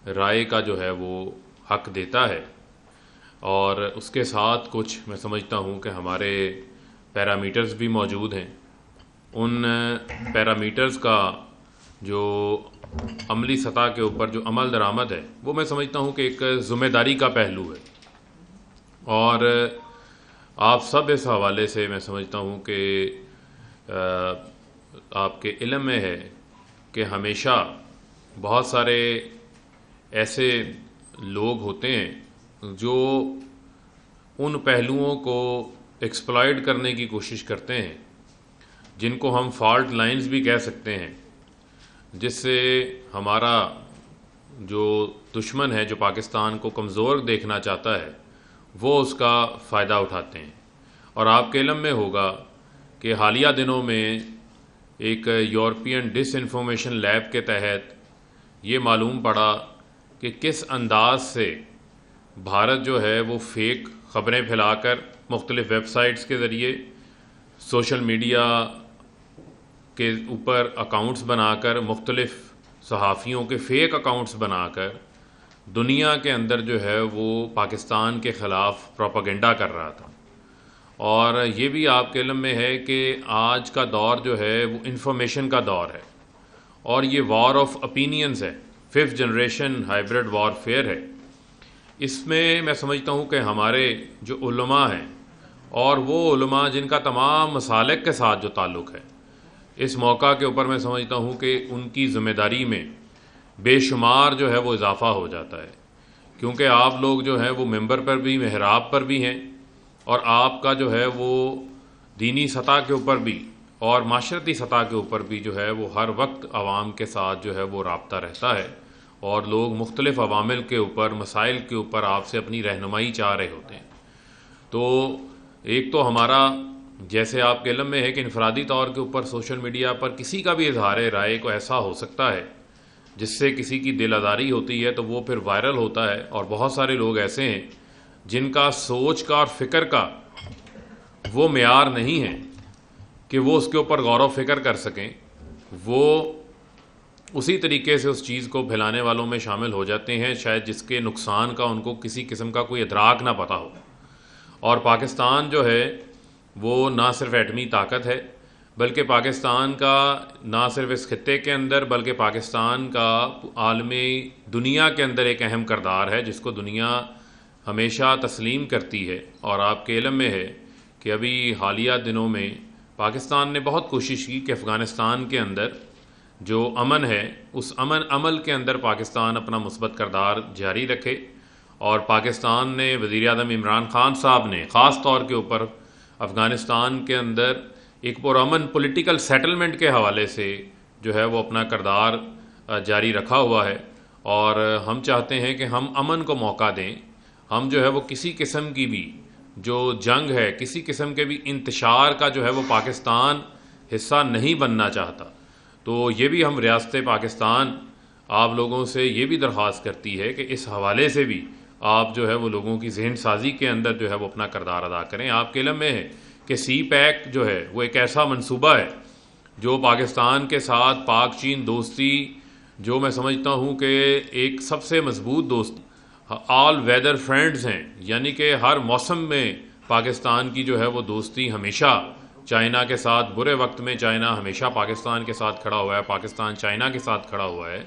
رائے کا جو ہے وہ حق دیتا ہے، اور اس کے ساتھ کچھ میں سمجھتا ہوں کہ ہمارے پیرامیٹرز بھی موجود ہیں۔ ان پیرامیٹرز کا جو عملی سطح کے اوپر جو عمل درآمد ہے وہ میں سمجھتا ہوں کہ ایک ذمہ داری کا پہلو ہے، اور آپ سب اس حوالے سے میں سمجھتا ہوں کہ آپ کے علم میں ہے کہ ہمیشہ بہت سارے ایسے لوگ ہوتے ہیں جو ان پہلوؤں کو ایکسپلائٹ کرنے کی کوشش کرتے ہیں جن کو ہم فالٹ لائنز بھی کہہ سکتے ہیں، جس سے ہمارا جو دشمن ہے جو پاکستان کو کمزور دیکھنا چاہتا ہے وہ اس کا فائدہ اٹھاتے ہیں۔ اور آپ کے علم میں ہوگا کہ حالیہ دنوں میں ایک یورپین ڈس انفارمیشن لیب کے تحت یہ معلوم پڑا کہ کس انداز سے بھارت جو ہے وہ فیک خبریں پھیلا کر مختلف ویب سائٹس کے ذریعے، سوشل میڈیا کے اوپر اکاؤنٹس بنا کر، مختلف صحافیوں کے فیک اکاؤنٹس بنا کر دنیا کے اندر جو ہے وہ پاکستان کے خلاف پروپیگنڈا کر رہا تھا۔ اور یہ بھی آپ کے علم میں ہے کہ آج کا دور جو ہے وہ انفارمیشن کا دور ہے، اور یہ وار آف اپینینز ہے، 5th جنریشن ہائیبرڈ وار فیئر ہے۔ اس میں سمجھتا ہوں کہ ہمارے جو علماء ہیں، اور وہ علماء جن کا تمام مسالک کے ساتھ جو تعلق ہے، اس موقع کے اوپر میں سمجھتا ہوں کہ ان کی ذمہ داری میں بے شمار جو ہے وہ اضافہ ہو جاتا ہے، کیونکہ آپ لوگ جو ہیں وہ ممبر پر بھی، محراب پر بھی ہیں، اور آپ کا جو ہے وہ دینی سطح کے اوپر بھی اور معاشرتی سطح کے اوپر بھی جو ہے وہ ہر وقت عوام کے ساتھ جو ہے وہ رابطہ رہتا ہے، اور لوگ مختلف عوامل کے اوپر، مسائل کے اوپر آپ سے اپنی رہنمائی چاہ رہے ہوتے ہیں۔ تو ایک تو ہمارا جیسے آپ کے علم میں ہے کہ انفرادی طور کے اوپر سوشل میڈیا پر کسی کا بھی اظہار رائے کو ایسا ہو سکتا ہے جس سے کسی کی دل آزاری ہوتی ہے تو وہ پھر وائرل ہوتا ہے، اور بہت سارے لوگ ایسے ہیں جن کا سوچ کا اور فکر کا وہ معیار نہیں ہے کہ وہ اس کے اوپر غور و فکر کر سکیں، وہ اسی طریقے سے اس چیز کو پھیلانے والوں میں شامل ہو جاتے ہیں شاید جس کے نقصان کا ان کو کسی قسم کا کوئی ادراک نہ پتہ ہو۔ اور پاکستان جو ہے وہ نہ صرف ایٹمی طاقت ہے، بلکہ پاکستان کا نہ صرف اس خطے کے اندر بلکہ پاکستان کا عالمی دنیا کے اندر ایک اہم کردار ہے جس کو دنیا ہمیشہ تسلیم کرتی ہے۔ اور آپ کے علم میں ہے کہ ابھی حالیہ دنوں میں پاکستان نے بہت کوشش کی کہ افغانستان کے اندر جو امن ہے اس امن عمل کے اندر پاکستان اپنا مثبت کردار جاری رکھے، اور پاکستان نے وزیر اعظم عمران خان صاحب نے خاص طور کے اوپر افغانستان کے اندر ایک پرامن پولیٹیکل سیٹلمنٹ کے حوالے سے جو ہے وہ اپنا کردار جاری رکھا ہوا ہے، اور ہم چاہتے ہیں کہ ہم امن کو موقع دیں۔ ہم جو ہے وہ کسی قسم کی بھی جو جنگ ہے، کسی قسم کے بھی انتشار کا جو ہے وہ پاکستان حصہ نہیں بننا چاہتا۔ تو یہ بھی ہم ریاست پاکستان آپ لوگوں سے یہ بھی درخواست کرتی ہے کہ اس حوالے سے بھی آپ جو ہے وہ لوگوں کی ذہن سازی کے اندر جو ہے وہ اپنا کردار ادا کریں۔ آپ کے علم میں ہے کہ سی پیک جو ہے وہ ایک ایسا منصوبہ ہے جو پاکستان کے ساتھ پاک چین دوستی، جو میں سمجھتا ہوں کہ ایک سب سے مضبوط دوست، آل ویدر فرینڈز ہیں، یعنی کہ ہر موسم میں پاکستان کی جو ہے وہ دوستی ہمیشہ چائنا کے ساتھ، برے وقت میں چائنا ہمیشہ پاکستان کے ساتھ کھڑا ہوا ہے، پاکستان چائنا کے ساتھ کھڑا ہوا ہے۔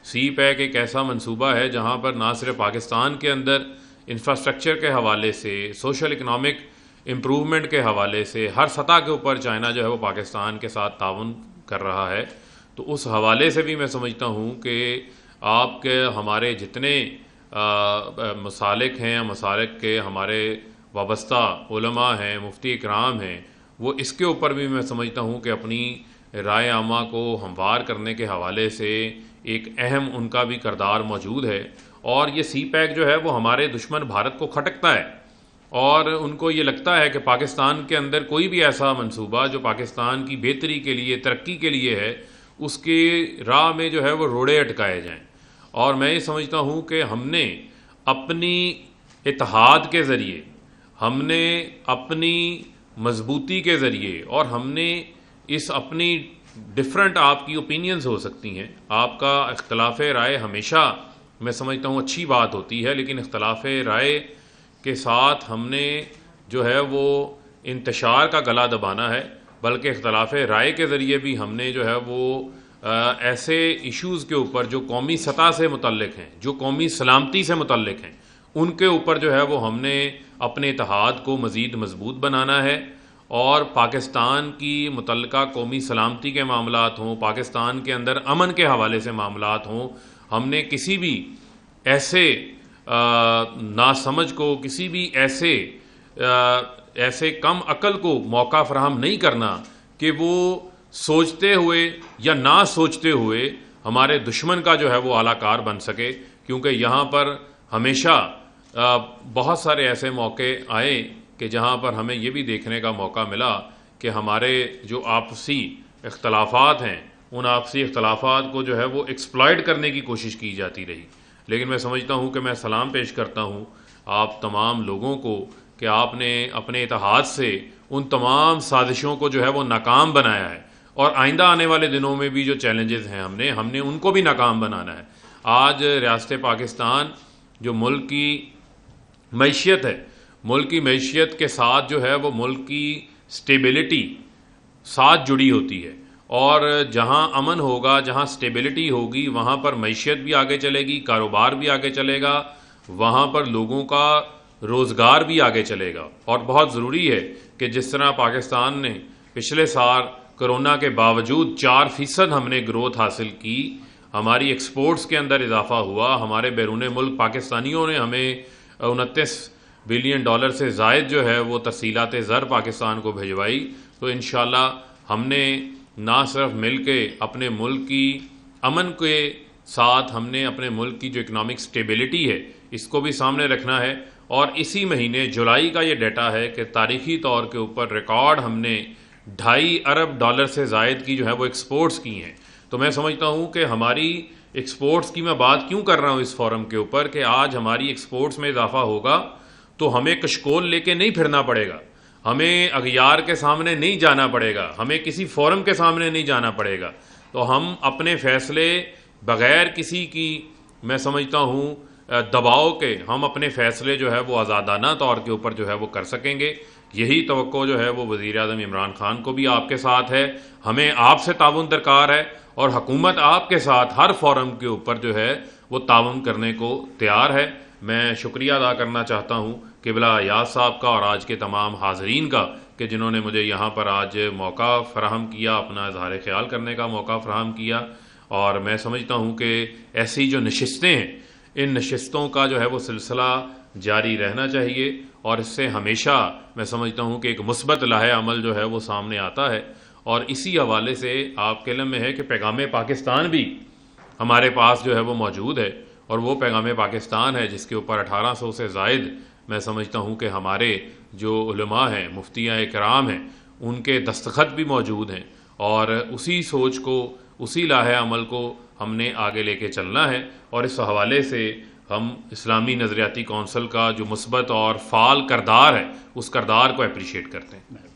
سی پیک ایک ایسا منصوبہ ہے جہاں پر نہ صرف پاکستان کے اندر انفراسٹرکچر کے حوالے سے، سوشل اکنامک امپروومنٹ کے حوالے سے ہر سطح کے اوپر چائنا جو ہے وہ پاکستان کے ساتھ تعاون کر رہا ہے۔ تو اس حوالے سے بھی میں سمجھتا ہوں کہ آپ کے ہمارے جتنے مسالک ہیں، مسالک کے ہمارے وابستہ علماء ہیں، مفتی اکرام ہیں، وہ اس کے اوپر بھی میں سمجھتا ہوں کہ اپنی رائے عامہ کو ہموار کرنے کے حوالے سے ایک اہم ان کا بھی کردار موجود ہے۔ اور یہ سی پیک جو ہے وہ ہمارے دشمن بھارت کو کھٹکتا ہے، اور ان کو یہ لگتا ہے کہ پاکستان کے اندر کوئی بھی ایسا منصوبہ جو پاکستان کی بہتری کے لیے، ترقی کے لیے ہے، اس کی راہ میں جو ہے وہ روڑے اٹکائے جائیں۔ اور میں یہ سمجھتا ہوں کہ ہم نے اپنی اتحاد کے ذریعے، ہم نے اپنی مضبوطی کے ذریعے، اور ہم نے اس اپنی ڈفرینٹ آپ کی اوپینینز ہو سکتی ہیں، آپ کا اختلاف رائے ہمیشہ میں سمجھتا ہوں اچھی بات ہوتی ہے، لیکن اختلاف رائے کے ساتھ ہم نے جو ہے وہ انتشار کا گلا دبانا ہے، بلکہ اختلاف رائے کے ذریعے بھی ہم نے جو ہے وہ ایسے ایشوز کے اوپر جو قومی سطح سے متعلق ہیں، جو قومی سلامتی سے متعلق ہیں، ان کے اوپر جو ہے وہ ہم نے اپنے اتحاد کو مزید مضبوط بنانا ہے، اور پاکستان کی متعلقہ قومی سلامتی کے معاملات ہوں، پاکستان کے اندر امن کے حوالے سے معاملات ہوں، ہم نے کسی بھی ایسے ناسمجھ کو، کسی بھی ایسے کم عقل کو موقع فراہم نہیں کرنا کہ وہ سوچتے ہوئے یا نہ سوچتے ہوئے ہمارے دشمن کا جو ہے وہ اعلی کار بن سکے، کیونکہ یہاں پر ہمیشہ بہت سارے ایسے موقع آئے کہ جہاں پر ہمیں یہ بھی دیکھنے کا موقع ملا کہ ہمارے جو آپسی اختلافات ہیں، ان آپسی اختلافات کو جو ہے وہ ایکسپلائٹ کرنے کی کوشش کی جاتی رہی۔ لیکن میں سمجھتا ہوں کہ میں سلام پیش کرتا ہوں آپ تمام لوگوں کو کہ آپ نے اپنے اتحاد سے ان تمام سازشوں کو جو ہے وہ ناکام بنایا ہے، اور آئندہ آنے والے دنوں میں بھی جو چیلنجز ہیں ہم نے ان کو بھی ناکام بنانا ہے۔ آج ریاست پاکستان جو ملک کی معیشت ہے، ملک کی معیشت کے ساتھ جو ہے وہ ملک کی سٹیبلٹی ساتھ جڑی ہوتی ہے، اور جہاں امن ہوگا، جہاں سٹیبلٹی ہوگی، وہاں پر معیشت بھی آگے چلے گی، کاروبار بھی آگے چلے گا، وہاں پر لوگوں کا روزگار بھی آگے چلے گا۔ اور بہت ضروری ہے کہ جس طرح پاکستان نے پچھلے سال کرونا کے باوجود 4% ہم نے گروتھ حاصل کی، ہماری ایکسپورٹس کے اندر اضافہ ہوا، ہمارے بیرون ملک پاکستانیوں نے ہمیں 29 بلین ڈالر سے زائد جو ہے وہ ترسیلات زر پاکستان کو بھجوائی، تو انشاءاللہ ہم نے نہ صرف مل کے اپنے ملک کی امن کے ساتھ ہم نے اپنے ملک کی جو اکنامک سٹیبلٹی ہے اس کو بھی سامنے رکھنا ہے، اور اسی مہینے جولائی کا یہ ڈیٹا ہے کہ تاریخی طور کے اوپر ریکارڈ ہم نے 2.5 ارب ڈالر سے زائد کی جو ہے وہ ایکسپورٹس کی ہیں۔ تو میں سمجھتا ہوں کہ ہماری ایکسپورٹس کی میں بات کیوں کر رہا ہوں اس فورم کے اوپر کہ آج ہماری ایکسپورٹس میں اضافہ ہوگا تو ہمیں کشکول لے کے نہیں پھرنا پڑے گا، ہمیں اغیار کے سامنے نہیں جانا پڑے گا، ہمیں کسی فورم کے سامنے نہیں جانا پڑے گا، تو ہم اپنے فیصلے بغیر کسی کی میں سمجھتا ہوں دباؤ کے ہم اپنے فیصلے جو ہے وہ آزادانہ طور کے اوپر جو ہے وہ کر سکیں گے۔ یہی توقع جو ہے وہ وزیر اعظم عمران خان کو بھی آپ کے ساتھ ہے، ہمیں آپ سے تعاون درکار ہے، اور حکومت آپ کے ساتھ ہر فورم کے اوپر جو ہے وہ تعاون کرنے کو تیار ہے۔ میں شکریہ ادا کرنا چاہتا ہوں قبلہ ایاز صاحب کا اور آج کے تمام حاضرین کا کہ جنہوں نے مجھے یہاں پر آج موقع فراہم کیا، اپنا اظہار خیال کرنے کا موقع فراہم کیا، اور میں سمجھتا ہوں کہ ایسی جو نشستیں ہیں ان نشستوں کا جو ہے وہ سلسلہ جاری رہنا چاہیے، اور اس سے ہمیشہ میں سمجھتا ہوں کہ ایک مثبت لائحہ عمل جو ہے وہ سامنے آتا ہے، اور اسی حوالے سے آپ کے علم میں ہے کہ پیغام پاکستان بھی ہمارے پاس جو ہے وہ موجود ہے، اور وہ پیغام پاکستان ہے جس کے اوپر 1800 سے زائد میں سمجھتا ہوں کہ ہمارے جو علماء ہیں، مفتیاں کرام ہیں، ان کے دستخط بھی موجود ہیں، اور اسی سوچ کو، اسی لائحہ عمل کو ہم نے آگے لے کے چلنا ہے، اور اس حوالے سے ہم اسلامی نظریاتی کونسل کا جو مثبت اور فعال کردار ہے اس کردار کو اپریشیٹ کرتے ہیں۔